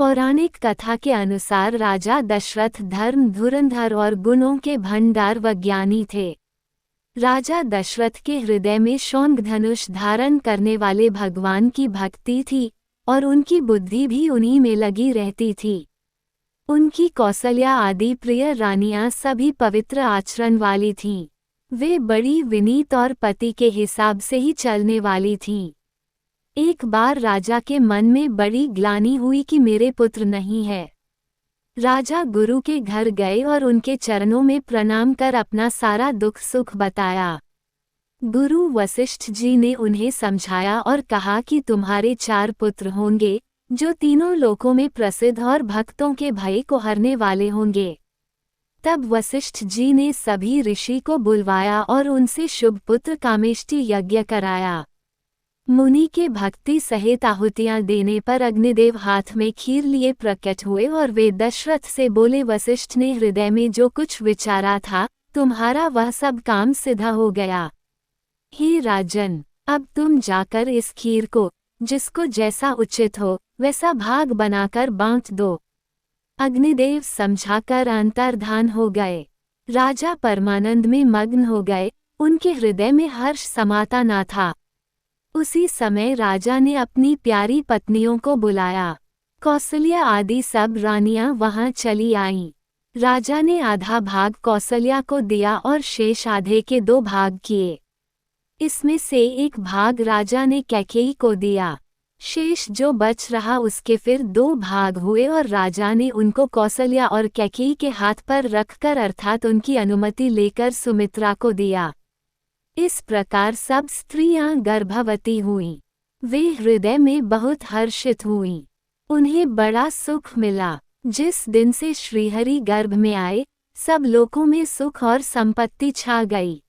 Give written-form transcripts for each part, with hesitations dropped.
पौराणिक कथा के अनुसार राजा दशरथ धर्म धुरंधर और गुणों के भंडार व ज्ञानी थे। राजा दशरथ के हृदय में शौंग धनुष धारण करने वाले भगवान की भक्ति थी और उनकी बुद्धि भी उन्हीं में लगी रहती थी। उनकी कौसल्या आदि प्रिय रानियां सभी पवित्र आचरण वाली थीं। वे बड़ी विनीत और पति के हिसाब से ही चलने वाली थीं। एक बार राजा के मन में बड़ी ग्लानि हुई कि मेरे पुत्र नहीं है। राजा गुरु के घर गए और उनके चरणों में प्रणाम कर अपना सारा दुख सुख बताया। गुरु वशिष्ठ जी ने उन्हें समझाया और कहा कि तुम्हारे 4 पुत्र होंगे जो तीनों लोकों में प्रसिद्ध और भक्तों के भय को हरने वाले होंगे। तब वशिष्ठ जी ने सभी ऋषि को बुलवाया और उनसे शुभ पुत्र कामेष्टि यज्ञ कराया। मुनि के भक्ति सहित आहुतियां देने पर अग्निदेव हाथ में खीर लिए प्रकट हुए और वे दशरथ से बोले, वशिष्ठ ने हृदय में जो कुछ विचारा था तुम्हारा वह सब काम सिद्ध हो गया। हे राजन, अब तुम जाकर इस खीर को जिसको जैसा उचित हो वैसा भाग बनाकर बांट दो। अग्निदेव समझाकर अंतर्धान हो गए। राजा परमानंद में मग्न हो गए, उनके हृदय में हर्ष समाता न था। उसी समय राजा ने अपनी प्यारी पत्नियों को बुलाया। कौसल्या आदि सब रानियां वहां चली आईं। राजा ने आधा भाग कौसल्या को दिया और शेष आधे के 2 भाग किए। इसमें से एक भाग राजा ने कैकेयी को दिया। शेष जो बच रहा उसके फिर 2 भाग हुए और राजा ने उनको कौसल्या और कैकेयी के हाथ पर रखकर अर्थात उनकी अनुमति लेकर सुमित्रा को दिया। इस प्रकार सब स्त्रियां गर्भवती हुईं। वे हृदय में बहुत हर्षित हुईं। उन्हें बड़ा सुख मिला। जिस दिन से श्रीहरि गर्भ में आए सब लोकों में सुख और संपत्ति छा गई।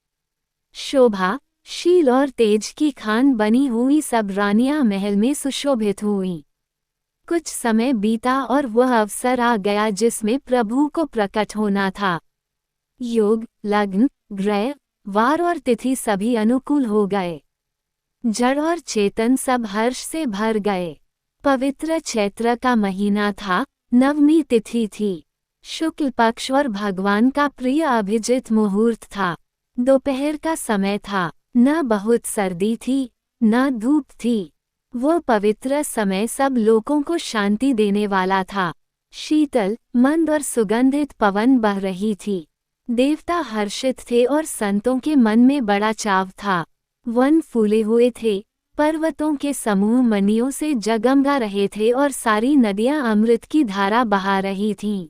शोभा, शील और तेज की खान बनी हुई सब रानियां महल में सुशोभित हुईं। कुछ समय बीता और वह अवसर आ गया जिसमें प्रभु को प्रकट होना था। योग, लग्न, ग्रह, वार और तिथि सभी अनुकूल हो गए। जड़ और चेतन सब हर्ष से भर गए। पवित्र चैत्र का महीना था, नवमी तिथि थी। शुक्ल पक्ष और भगवान का प्रिय अभिजित मुहूर्त था। दोपहर का समय था। न बहुत सर्दी थी न धूप थी। वो पवित्र समय सब लोगों को शांति देने वाला था। शीतल, मंद और सुगंधित पवन बह रही थी। देवता हर्षित थे और संतों के मन में बड़ा चाव था। वन फूले हुए थे, पर्वतों के समूह मणियों से जगमगा रहे थे और सारी नदियां अमृत की धारा बहा रही थीं।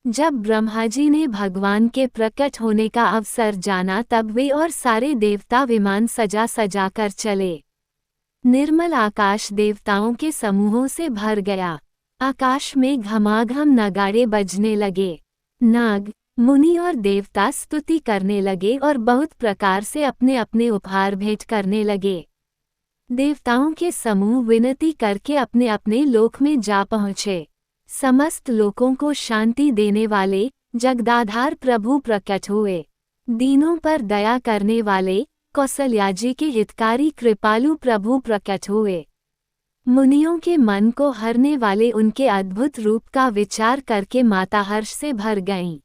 जब ब्रह्मा जी ने भगवान के प्रकट होने का अवसर जाना तब वे और सारे देवता विमान सजा सजा कर चले। निर्मल आकाश देवताओं के समूहों से भर गया। आकाश में घमाघम नगाड़े बजने लगे। नाग, मुनि और देवता स्तुति करने लगे और बहुत प्रकार से अपने अपने उपहार भेंट करने लगे। देवताओं के समूह विनती करके अपने अपने लोक में जा पहुँचे। समस्त लोकों को शांति देने वाले जगदाधार प्रभु प्रकट हुए। दीनों पर दया करने वाले कौसल्या जी के हितकारी कृपालु प्रभु प्रकट हुए। मुनियों के मन को हरने वाले उनके अद्भुत रूप का विचार करके माता हर्ष से भर गईं।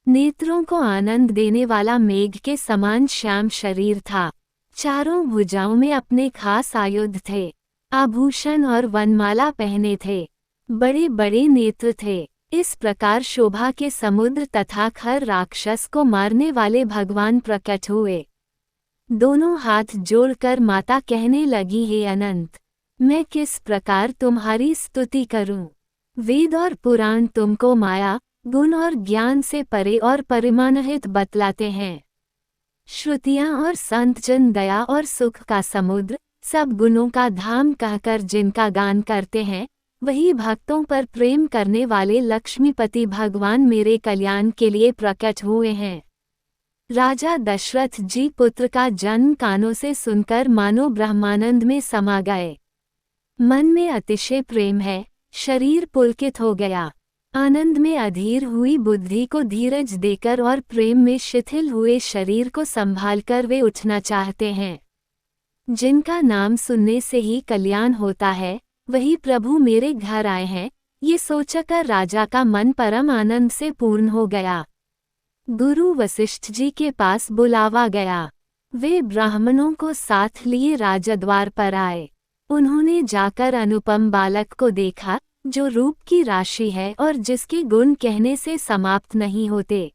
नेत्रों को आनंद देने वाला मेघ के समान श्याम शरीर था। चारों भुजाओं में अपने खास आयुध थे। आभूषण और वनमाला पहने थे। बड़े बड़े नेत्र थे। इस प्रकार शोभा के समुद्र तथा खर राक्षस को मारने वाले भगवान प्रकट हुए। दोनों हाथ जोड़कर माता कहने लगी, हे अनंत, मैं किस प्रकार तुम्हारी स्तुति करूं। वेद और पुराण तुमको माया, गुण और ज्ञान से परे और परिमाणहित बतलाते हैं। श्रुतियां और संतजन दया और सुख का समुद्र, सब गुणों का धाम कहकर जिनका गान करते हैं, वही भक्तों पर प्रेम करने वाले लक्ष्मीपति भगवान मेरे कल्याण के लिए प्रकट हुए हैं। राजा दशरथ जी पुत्र का जन्म कानों से सुनकर मानो ब्रह्मानंद में समा गए। मन में अतिशय प्रेम है, शरीर पुलकित हो गया। आनंद में अधीर हुई बुद्धि को धीरज देकर और प्रेम में शिथिल हुए शरीर को संभालकर वे उठना चाहते हैं। जिनका नाम सुनने से ही कल्याण होता है, वही प्रभु मेरे घर आए हैं, ये सोचकर राजा का मन परम आनंद से पूर्ण हो गया। गुरु वशिष्ठ जी के पास बुलावा गया। वे ब्राह्मणों को साथ लिए राजद्वार पर आए। उन्होंने जाकर अनुपम बालक को देखा, जो रूप की राशि है और जिसके गुण कहने से समाप्त नहीं होते।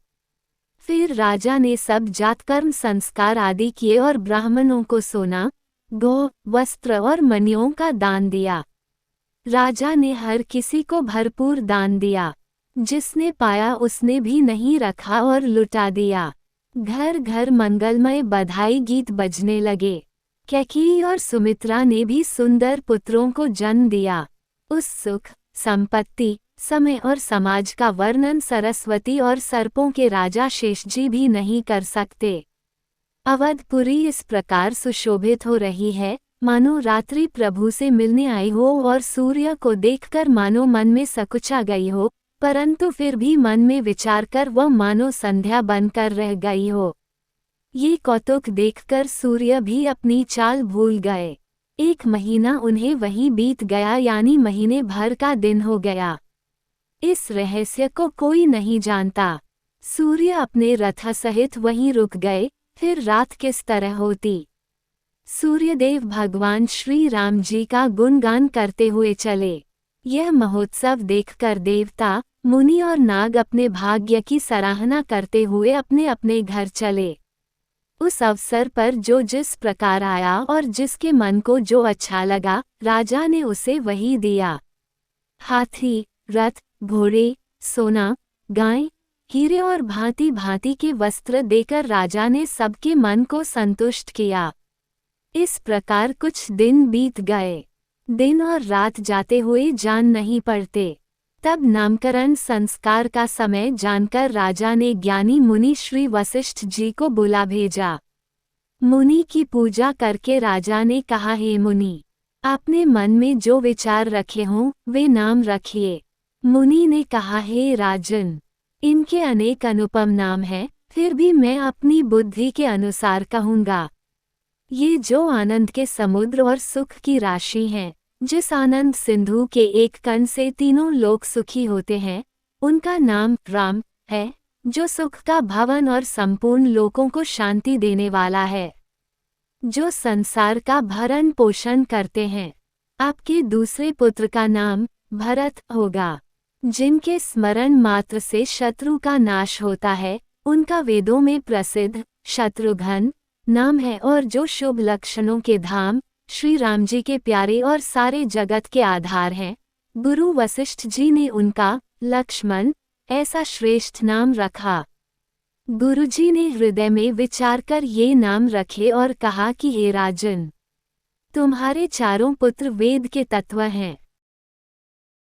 फिर राजा ने सब जातकर्म संस्कार आदि किए और ब्राह्मणों को सोना, गौ, वस्त्र और मणियों का दान दिया। राजा ने हर किसी को भरपूर दान दिया। जिसने पाया उसने भी नहीं रखा और लुटा दिया। घर घर मंगलमय बधाई गीत बजने लगे। कैकेयी और सुमित्रा ने भी सुंदर पुत्रों को जन्म दिया। उस सुख, संपत्ति, समय और समाज का वर्णन सरस्वती और सर्पों के राजा शेषजी भी नहीं कर सकते। अवधपुरी इस प्रकार सुशोभित हो रही है, मानो रात्रि प्रभु से मिलने आई हो और सूर्य को देखकर मानो मन में सकुचा गई हो, परंतु फिर भी मन में विचार कर वह मानो संध्या बनकर रह गई हो। ये कौतुक देखकर सूर्य भी अपनी चाल भूल गए। 1 महीना उन्हें वहीं बीत गया, यानी महीने भर का दिन हो गया। इस रहस्य को कोई नहीं जानता। सूर्य अपने रथ सहित वहीं रुक गए। फिर रात किस तरह होती। सूर्यदेव भगवान श्री राम जी का गुणगान करते हुए चले। यह महोत्सव देखकर देवता, मुनि और नाग अपने भाग्य की सराहना करते हुए अपने अपने घर चले। उस अवसर पर जो जिस प्रकार आया और जिसके मन को जो अच्छा लगा, राजा ने उसे वही दिया। हाथी, रथ, घोड़े, सोना, गाय, हीरे और भांति भांति के वस्त्र देकर राजा ने सबके मन को संतुष्ट किया। इस प्रकार कुछ दिन बीत गए। दिन और रात जाते हुए जान नहीं पड़ते। तब नामकरण संस्कार का समय जानकर राजा ने ज्ञानी मुनि श्री वशिष्ठ जी को बुला भेजा। मुनि की पूजा करके राजा ने कहा, हे मुनि, आपने मन में जो विचार रखे हों वे नाम रखिए। मुनि ने कहा, हे राजन, इनके अनेक अनुपम नाम हैं, फिर भी मैं अपनी बुद्धि के अनुसार कहूँगा। ये जो आनंद के समुद्र और सुख की राशि हैं, जिस आनंद सिंधु के एक कण से तीनों लोक सुखी होते हैं, उनका नाम राम है, जो सुख का भवन और संपूर्ण लोकों को शांति देने वाला है, जो संसार का भरण पोषण करते हैं। आपके दूसरे पुत्र का नाम भरत होगा, जिनके स्मरण मात्र से शत्रु का नाश होता है। उनका वेदों में प्रसिद्ध शत्रुघ्न नाम है और जो शुभ लक्षणों के धाम श्री राम जी के प्यारे और सारे जगत के आधार हैं। गुरु वशिष्ठ जी ने उनका लक्ष्मण ऐसा श्रेष्ठ नाम रखा। गुरुजी ने हृदय में विचार कर ये नाम रखे और कहा कि हे राजन, तुम्हारे चारों पुत्र वेद के तत्व हैं।